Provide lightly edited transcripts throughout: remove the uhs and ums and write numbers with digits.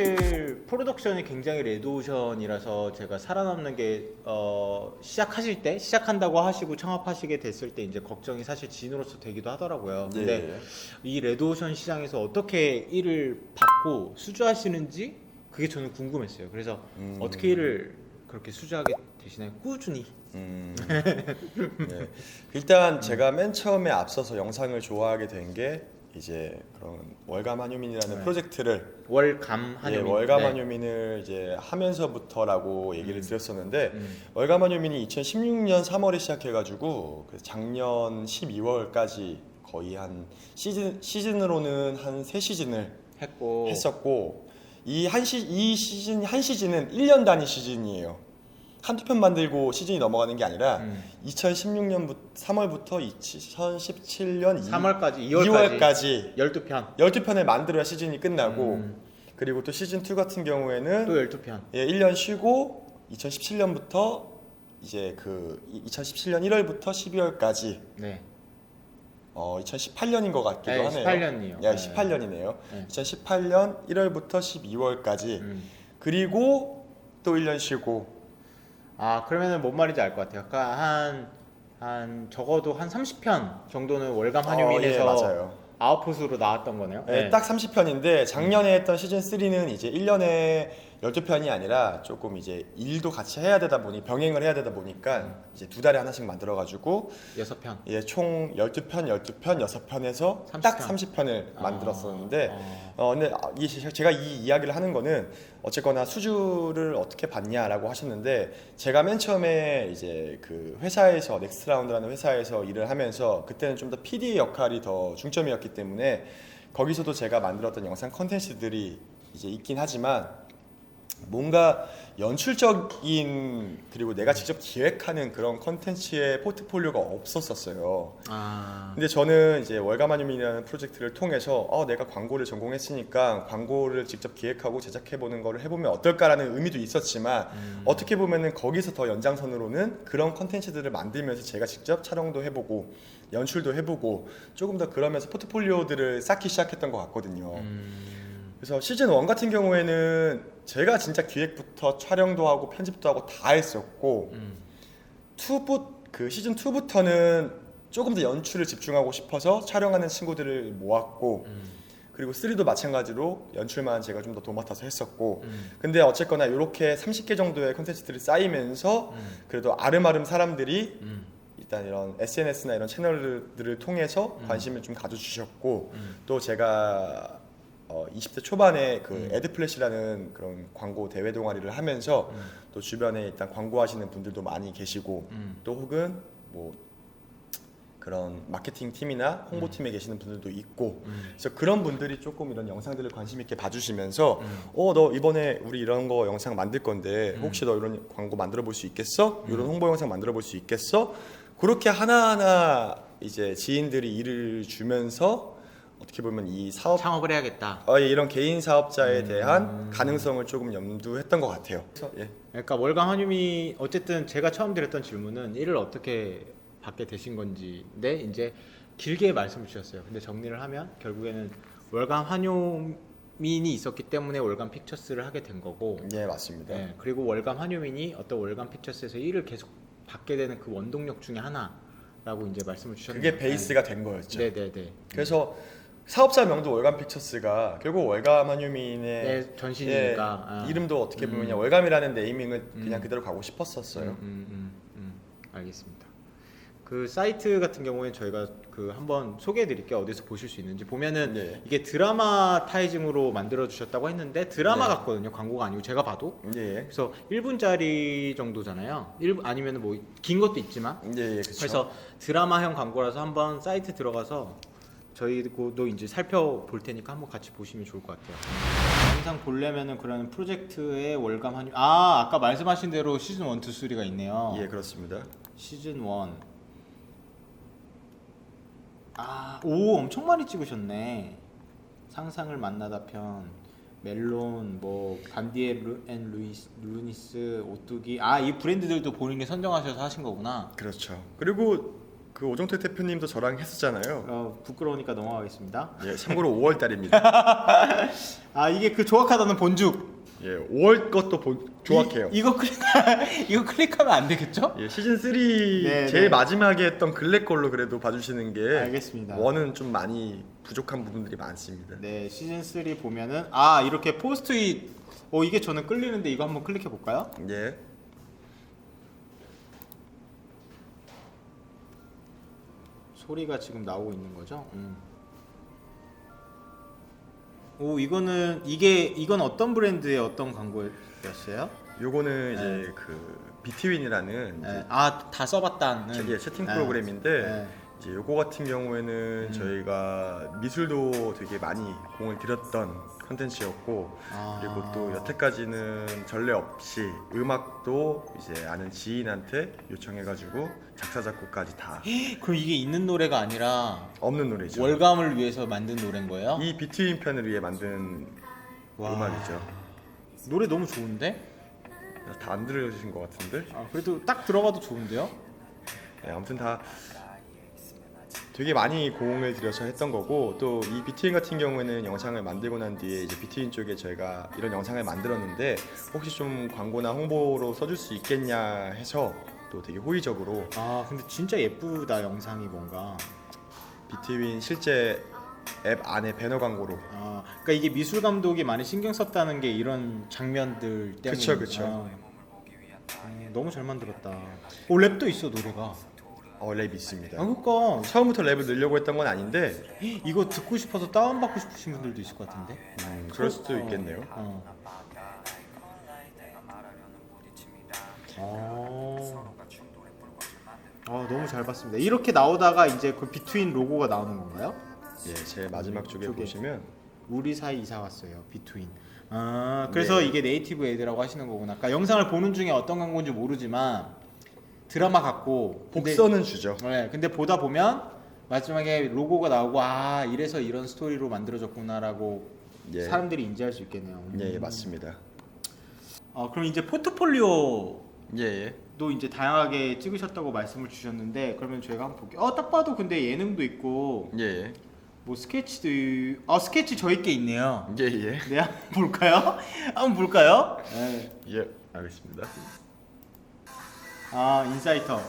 사실 프로덕션이 굉장히 레드오션이라서 제가 살아남는 게 시작하실 때 시작한다고 하시고 창업하시게 됐을 때 이제 걱정이 사실 지인으로서 되기도 하더라고요. 근데 이 레드오션 시장에서 어떻게 일을 받고 수주하시는지 그게 저는 궁금했어요. 그래서 어떻게 일을 그렇게 수주하게 되시나요? 꾸준히. 네. 일단 제가 맨 처음에 앞서서 영상을 좋아하게 된 게 이제 그런 월감 한유민이라는 네. 프로젝트를 월감 한유민. 월감 네. 한유민을 이제 하면서부터라고 얘기를 드렸었는데 월감 한유민이 2016년 3월에 시작해가지고 작년 12월까지 거의 한 시즌으로는 한 3시즌을 했었고 이 시즌은 1년 단위 시즌이에요. 한두 편 만들고 시즌이 넘어가는 게 아니라 2016년 3월부터 2017년 3월까지 2월까지 12편 12편을 만들어야 시즌이 끝나고 그리고 또 시즌 2 같은 경우에는 또 12편 1년 쉬고 2017년부터 이제 2017년 1월부터 12월까지 네. 2018년인 것 같기도 네, 하네요. 18년이요. 네, 18년이네요. 네. 2018년 1월부터 12월까지 그리고 또 1년 쉬고 그러면은 뭔 말인지 알 것 같아요. 그러니까 한 적어도 한 30편 정도는 월감 한유민에서 맞아요. 아웃풋으로 나왔던 거네요. 네, 딱 30편인데 작년에 했던 시즌 3는 이제 1년에 12편이 아니라 조금 이제 일도 같이 해야 되다 보니 병행을 해야 되다 보니까 이제 2달에 하나씩 만들어 가지고 6편. 총 12편 6편에서 30편. 딱 30편을 만들었었는데 근데 제가 이 이야기를 하는 거는 어쨌거나 수주를 어떻게 받냐라고 하셨는데 제가 맨 처음에 이제 그 회사에서 넥스트라운드라는 회사에서 일을 하면서 그때는 좀 더 PD의 역할이 더 중점이었기 때문에 거기서도 제가 만들었던 영상 컨텐츠들이 이제 있긴 하지만 뭔가 연출적인 그리고 내가 직접 기획하는 그런 컨텐츠의 포트폴리오가 없었었어요. 근데 저는 이제 월감 한유민이라는 프로젝트를 통해서 내가 광고를 전공했으니까 광고를 직접 기획하고 제작해보는 거를 해보면 어떨까라는 의미도 있었지만 어떻게 보면은 거기서 더 연장선으로는 그런 컨텐츠들을 만들면서 제가 직접 촬영도 해보고 연출도 해보고 조금 더 그러면서 포트폴리오들을 쌓기 시작했던 것 같거든요. 그래서 시즌 1 같은 경우에는 제가 진짜 기획부터 촬영도 하고 편집도 하고 다 했었고 시즌 2부터는 조금 더 연출을 집중하고 싶어서 촬영하는 친구들을 모았고 그리고 3도 마찬가지로 연출만 제가 좀 더 도맡아서 했었고 근데 어쨌거나 이렇게 30개 정도의 콘텐츠들이 쌓이면서 그래도 아름아름 사람들이 일단 이런 SNS나 이런 채널들을 통해서 관심을 좀 가져주셨고 또 제가 20대 초반에 그 에드플래시라는 그런 광고 대회 동아리를 하면서 또 주변에 일단 광고하시는 분들도 많이 계시고 또 혹은 뭐 그런 마케팅 팀이나 홍보 팀에 계시는 분들도 있고 그래서 그런 분들이 조금 이런 영상들을 관심 있게 봐주시면서 너 이번에 우리 이런 거 영상 만들 건데 혹시 너 이런 광고 만들어 볼 수 있겠어? 이런 홍보 영상 만들어 볼 수 있겠어? 그렇게 하나하나 이제 지인들이 일을 주면서 어떻게 보면 이 창업을 해야겠다. 이런 개인 사업자에 대한 가능성을 조금 염두했던 것 같아요. 그러니까 월감 한유민 어쨌든 제가 처음 드렸던 질문은 일을 어떻게 받게 되신 건지인데 이제 길게 말씀을 주셨어요. 근데 정리를 하면 결국에는 월감 한유민이 있었기 때문에 월감 픽처스를 하게 된 거고. 예, 맞습니다. 네, 그리고 월감 한유민이 어떤 월감 픽처스에서 일을 계속 받게 되는 그 원동력 중에 하나라고 이제 말씀을 주셨는데 그게 베이스가 된 거였죠. 네네네. 그래서 사업자 명도 월감 픽처스가 결국 월감 한유민의 전신이니까 이름도 어떻게 보면 월감이라는 네이밍을 그냥 그대로 가고 싶었었어요. 알겠습니다. 그 사이트 같은 경우에 저희가 그 한번 소개해 드릴게요. 어디서 보실 수 있는지 보면은 이게 드라마 타이징으로 만들어 주셨다고 했는데 드라마 같거든요. 광고가 아니고 제가 봐도. 그래서 1분짜리 정도잖아요. 1분 아니면 뭐 긴 것도 있지만. 그쵸. 그래서 드라마형 광고라서 한번 사이트 들어가서 저희도 이제 살펴볼 테니까 한번 같이 보시면 좋을 것 같아요. 영상 보려면은 그런 프로젝트의 월감 한유 아까 말씀하신 대로 시즌 1, 2, 3가 있네요. 예, 그렇습니다. 시즌 1 오 엄청 많이 찍으셨네. 상상을 만나다 편, 멜론, 뭐 반디에 앤 루니스, 오뚜기 이 브랜드들도 본인이 선정하셔서 하신 거구나. 그렇죠. 그리고 그 오정택 대표님도 저랑 했었잖아요. 부끄러우니까 넘어가겠습니다. 예, 참고로 5월 달입니다. 아 이게 그 조악하다는 본죽. 예, 5월 것도 조악해요. 이거 이거 클릭하면 안 되겠죠? 예, 시즌 3 네, 제일 네. 마지막에 했던 글랙 걸로 그래도 봐주시는 게 알겠습니다. 1은 좀 많이 부족한 부분들이 많습니다. 네 시즌 3 보면은 이렇게 포스트잇. 이게 저는 끌리는데 이거 한번 클릭해 볼까요? 예. 소리가 지금 나오고 있는 거죠? 오 이건 어떤 브랜드의 어떤 광고였어요? 요거는 이제 그 비트윈이라는 네. 다 써봤다는. 예, 채팅 네. 프로그램인데 네. 이제 요거 같은 경우에는 저희가 미술도 되게 많이 공을 들였던 컨텐츠였고 그리고 또 여태까지는 전례 없이 음악도 이제 아는 지인한테 요청해가지고 작사 작곡까지 다 그럼 이게 있는 노래가 아니라 없는 노래죠. 월감을 위해서 만든 노래인 거예요? 이 비트윈 편을 위해 만든 와. 음악이죠. 노래 너무 좋은데? 다 안 들려주신 것 같은데? 그래도 딱 들어가도 좋은데요? 네, 아무튼 다 되게 많이 공을 들여서 했던 거고 또 이 비트윈 같은 경우에는 영상을 만들고 난 뒤에 이제 비트윈 쪽에 저희가 이런 영상을 만들었는데 혹시 좀 광고나 홍보로 써줄 수 있겠냐 해서 또 되게 호의적으로 근데 진짜 예쁘다 영상이 뭔가. 비트윈 실제 앱 안에 배너 광고로 그러니까 이게 미술 감독이 많이 신경 썼다는 게 이런 장면들 때문에. 그쵸. 너무 잘 만들었다. 랩도 있어 노래가. 랩이 있습니다. 그러니까 처음부터 랩을 넣으려고 했던 건 아닌데 이거 듣고 싶어서 다운받고 싶으신 분들도 있을 것 같은데. 그럴 수도 있겠네요. 너무 잘 봤습니다. 이렇게 나오다가 이제 그 비트윈 로고가 나오는 건가요? 예, 제 마지막 쪽에 쪽에. 보시면 우리 사이 이사 왔어요. 비트윈. 그래서 네. 이게 네이티브 에드라고 하시는 거구나. 그러니까 영상을 보는 중에 어떤 광고인지 모르지만 드라마 같고 복선은 주죠. 근데 보다 보면 마지막에 로고가 나오고 이래서 이런 스토리로 만들어졌구나라고 예. 사람들이 인지할 수 있겠네요. 예, 맞습니다. 그럼 이제 포트폴리오도 예. 이제 다양하게 찍으셨다고 말씀을 주셨는데 그러면 저희가 한번 볼게요. 딱 봐도 근데 예능도 있고 예. 뭐 스케치도 스케치 저희 게 있네요. 예, 예. 네, 한번 볼까요? 한번 볼까요? 네. 예, 알겠습니다. 인사이터.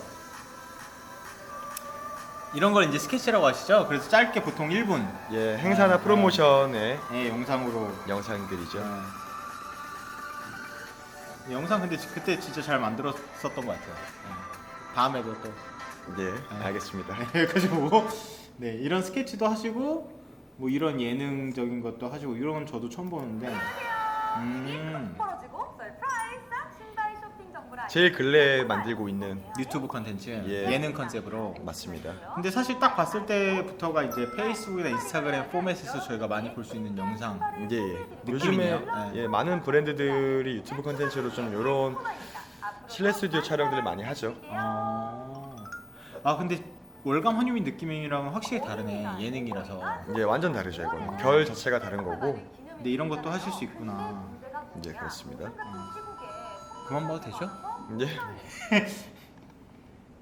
이런 걸 이제 스케치라고 하시죠? 그래서 짧게 보통 1분. 예, 행사나 프로모션의 영상으로. 영상들이죠. 영상 근데 그때 진짜 잘 만들었었던 것 같아요. 다음에도 또. 네, 알겠습니다. 그래가지고 이런 스케치도 하시고 뭐 이런 예능적인 것도 하시고 이런 건 저도 처음 보는데. 벌어지고 서프라이즈 신발 쇼핑 정보를 제일 근래에 만들고 있는 유튜브 컨텐츠 예. 예능 컨셉으로. 맞습니다. 근데 사실 딱 봤을 때부터가 이제 페이스북이나 인스타그램 포맷에서 저희가 많이 볼 수 있는 영상. 예, 예. 느낌이네요. 요즘에 예, 많은 브랜드들이 유튜브 컨텐츠로 좀 이런 실내 스튜디오 촬영들을 많이 하죠. 근데 월감 한유민 느낌이랑은 확실히 다르네. 예능이라서. 예, 완전 다르죠 이거는. 결 자체가 다른 거고. 근데 이런 것도 하실 수 있구나. 예, 그렇습니다. 그만 봐도 되죠? 예.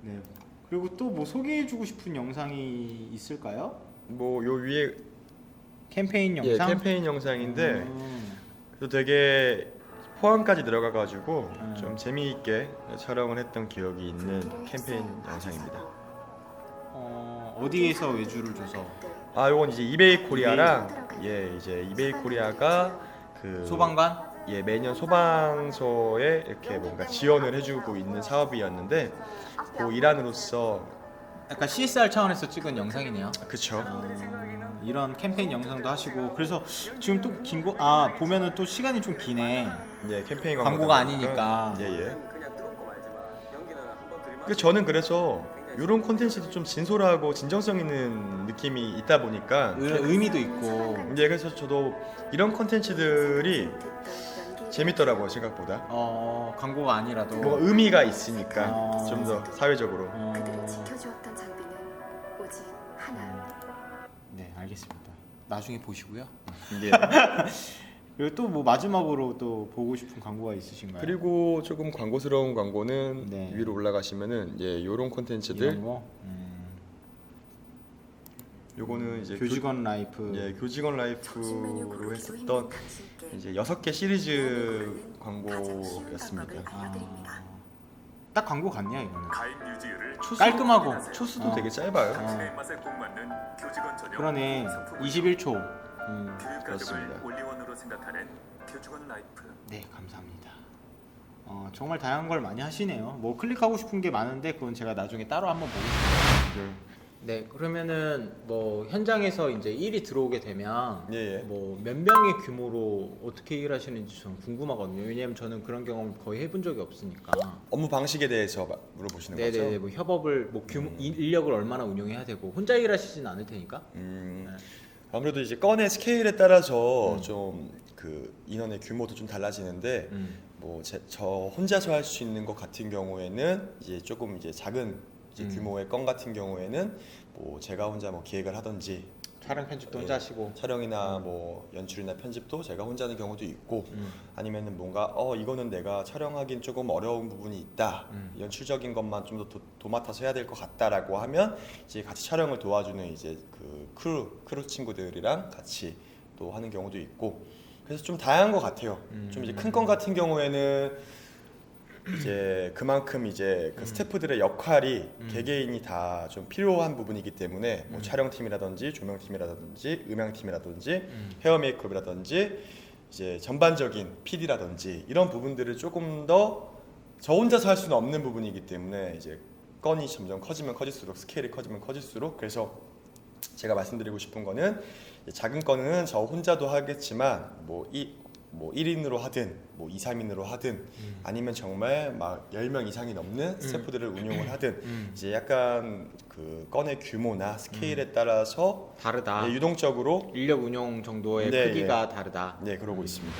네. 그리고 또 뭐 소개해주고 싶은 영상이 있을까요? 뭐 요 위에 캠페인 예, 영상? 캠페인 영상인데 또 되게 포함까지 들어가가지고 좀 재미있게 촬영을 했던 기억이 있는 캠페인 영상입니다. 어디에서 외주를 줘서? 요건 이제 이베이 코리아랑 이제 이베이 코리아가 그 소방관? 예, 매년 소방서에 이렇게 뭔가 지원을 해주고 있는 사업이었는데 그 일환으로서 약간 CSR 차원에서 찍은 영상이네요. 그쵸. 이런 캠페인 영상도 하시고 그래서 지금 또 긴 거 보면은 또 시간이 좀 기네. 예, 캠페인 광고가 아니니까. 예예. 저는 그래서 이런 콘텐츠도 좀 진솔하고 진정성 있는 느낌이 있다 보니까 의미도 있고. 예, 그래서 저도 이런 콘텐츠들이 재밌더라고요 생각보다. 광고가 아니라도. 뭔가 의미가 있으니까 좀 더 사회적으로. 지켜주었던 장비는 오직 하나. 네, 알겠습니다. 나중에 보시고요. 예. 그리고 또 뭐 마지막으로 또 보고 싶은 광고가 있으신가요? 그리고 조금 광고스러운 광고는 네. 위로 올라가시면은 요런 콘텐츠들 이런 거? 요거는 이제 교직원 라이프. 예, 교직원 점심 메뉴 라이프로 고르기도 했었던 힘든 당신께 이제 6개 시리즈 가장 쉬운 광고였습니다. 방법을 알려드립니다. 딱 광고 같냐 이거는. 가입 유지율을 깔끔하고. 초수도 어. 되게 짧아요. 당신의 입맛에 꼭 맞는 교직원 전용 그러네. 상품을 21초. 교육 그렇습니다. 가족을 올리원으로 생각하는 교직원 라이프. 네, 감사합니다. 정말 다양한 걸 많이 하시네요. 뭐 클릭하고 싶은 게 많은데 그건 제가 나중에 따로 한번 보겠습니다. 네, 그러면은 뭐 현장에서 이제 일이 들어오게 되면 예, 예. 뭐 몇 명의 규모로 어떻게 일하시는지 저는 궁금하거든요. 왜냐면 저는 그런 경험 거의 해본 적이 없으니까. 업무 방식에 대해서 물어보시는 네네, 거죠? 뭐 협업을 뭐 규모 인력을 얼마나 운영해야 되고 혼자 일하시진 않을 테니까. 네. 아무래도 이제 건의 스케일에 따라서 좀 그 인원의 규모도 좀 달라지는데 뭐 저 혼자서 할 수 있는 것 같은 경우에는 이제 조금 이제 작은 이제 규모의 건 같은 경우에는 뭐 제가 혼자 뭐 기획을 하든지 촬영 편집도 예, 혼자 하시고. 촬영이나 뭐 연출이나 편집도 제가 혼자 하는 경우도 있고 아니면은 뭔가 이거는 내가 촬영하기는 조금 어려운 부분이 있다 연출적인 것만 좀 더 도맡아서 해야 될 것 같다라고 하면 이제 같이 촬영을 도와주는 이제 그 크루 친구들이랑 같이 또 하는 경우도 있고 그래서 좀 다양한 것 같아요. 좀 이제 큰 건 같은 경우에는 이제 그만큼 이제 그 스태프들의 역할이 개개인이 다 좀 필요한 부분이기 때문에 뭐 촬영팀이라든지 조명팀이라든지 음향팀이라든지 헤어 메이크업이라든지 이제 전반적인 PD라든지 이런 부분들을 조금 더 저 혼자서 할 수는 없는 부분이기 때문에 이제 건이 점점 커지면 커질수록 스케일이 커지면 커질수록 그래서 제가 말씀드리고 싶은 거는 작은 건은 저 혼자도 하겠지만 뭐 1인으로 하든 뭐 2, 3인으로 하든 아니면 정말 막 10명 이상이 넘는 스태프들을 운용을 하든 이제 약간 그 건의 규모나 스케일에 따라서 다르다. 유동적으로 인력 운영 정도의 네, 크기가 다르다. 네 그러고 있습니다.